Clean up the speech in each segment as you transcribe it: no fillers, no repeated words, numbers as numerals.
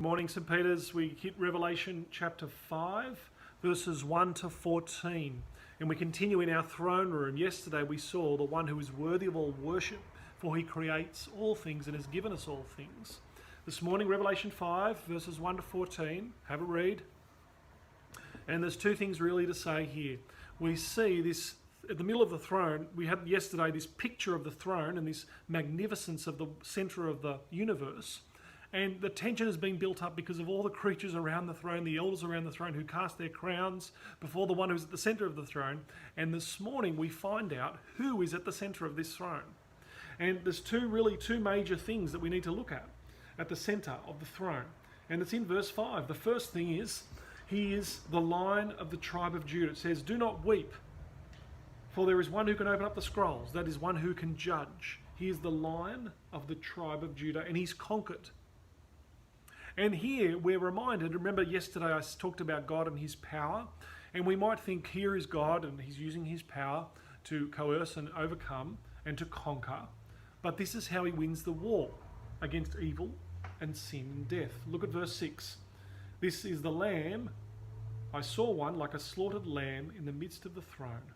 Morning, St. Peter's. We hit Revelation chapter 5, verses 1 to 14. And we continue in our throne room. Yesterday we saw the one who is worthy of all worship, for he creates all things and has given us all things. This morning, Revelation 5, verses 1 to 14. Have a read. And there's two things really to say here. We see this at the middle of the throne. We had yesterday this picture of the throne and this magnificence of the center of the universe. And the tension has been built up because of all the creatures around the throne, the elders around the throne who cast their crowns before the one who's at the center of the throne. And this morning we find out who is at the center of this throne. And there's two major things that we need to look at the center of the throne. And it's in verse 5. The first thing is, he is the Lion of the tribe of Judah. It says, "Do not weep, for there is one who can open up the scrolls. That is one who can judge. He is the Lion of the tribe of Judah, and he's conquered." And here we're reminded, remember yesterday I talked about God and his power, and we might think here is God and he's using his power to coerce and overcome and to conquer. But this is how he wins the war against evil and sin and death. Look at verse 6. "This is the Lamb. I saw one like a slaughtered lamb in the midst of the throne.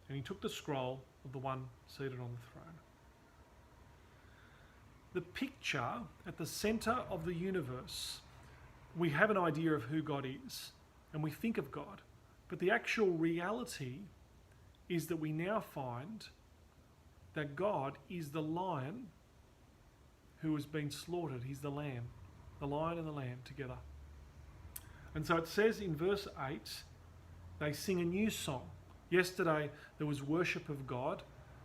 And he took the scroll of the one seated on the throne." The picture at the center of the universe, we have an idea of who God is and we think of God, but the actual reality is that we now find that God is the lion who has been slaughtered. He's the lamb, the lion and the lamb together. And so it says in verse 8, they sing a new song. Yesterday there was worship of God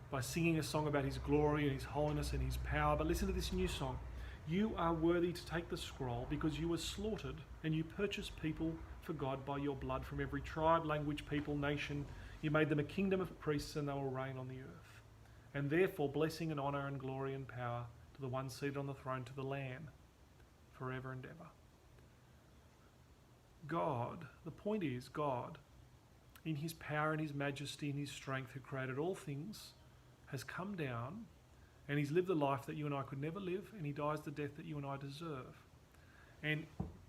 by singing a song about his glory and his holiness and his power. But listen to this new song. "You are worthy to take the scroll because you were slaughtered and you purchased people for God by your blood from every tribe, language, people, nation. You made them a kingdom of priests and they will reign on the earth. And therefore blessing and honour and glory and power to the one seated on the throne, to the Lamb, forever and ever." God, the point is God, in his power and his majesty and his strength, who created all things, has come down and he's lived the life that you and I could never live, and he dies the death that you and I deserve. And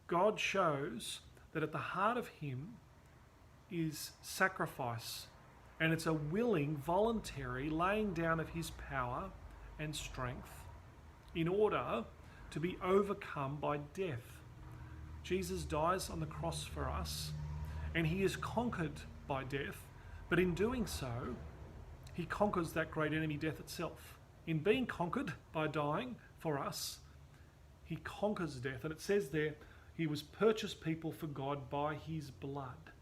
God shows that at the heart of him is sacrifice, and it's a willing, voluntary laying down of his power and strength in order to be overcome by death. Jesus dies on the cross for us, and he is conquered by death, but in doing so, he conquers that great enemy, death itself. In being conquered by dying for us, he conquers death. And it says there, he was purchased people for God by his blood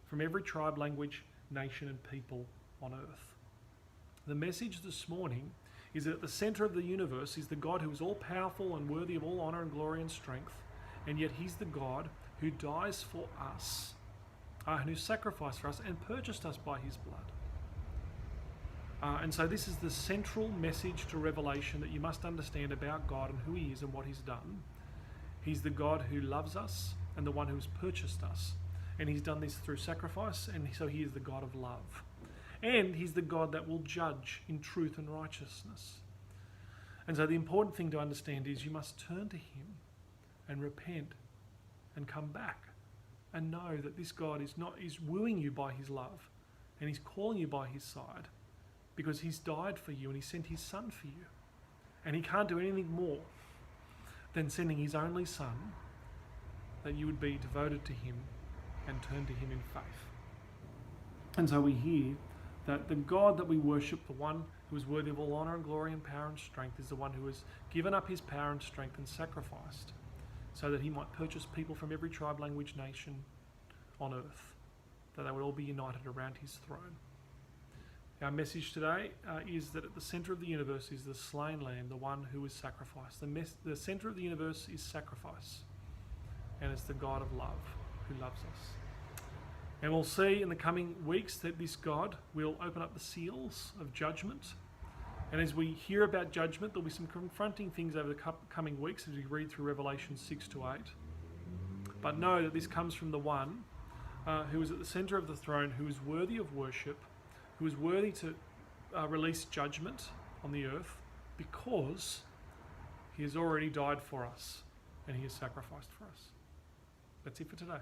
from every tribe, language, nation and people on earth. The message this morning is that at the center of the universe is the God who is all powerful and worthy of all honor and glory and strength. And yet he's the God who dies for us, and who sacrificed for us and purchased us by his blood. And so this is the central message to Revelation that you must understand about God and who he is and what he's done. He's the God who loves us and the one who has purchased us. And he's done this through sacrifice, and so he is the God of love. And he's the God that will judge in truth and righteousness. And so the important thing to understand is you must turn to him and repent and come back and know that this God is wooing you by his love, and he's calling you by his side, because he's died for you and he sent his son for you. And he can't do anything more than sending his only son, that you would be devoted to him and turn to him in faith. And so we hear that the God that we worship, the one who is worthy of all honour and glory and power and strength, is the one who has given up his power and strength and sacrificed so that he might purchase people from every tribe, language, nation on earth, that they would all be united around his throne. Our message today is that at the center of the universe is the slain lamb, the one who is sacrificed. The center of the universe is sacrifice, and it's the God of love who loves us. And we'll see in the coming weeks that this God will open up the seals of judgment. And as we hear about judgment, there'll be some confronting things over the coming weeks as we read through Revelation 6 to 8. But know that this comes from the one who is at the center of the throne, who is worthy of worship, who is worthy to release judgment on the earth, because he has already died for us and he has sacrificed for us. That's it for today.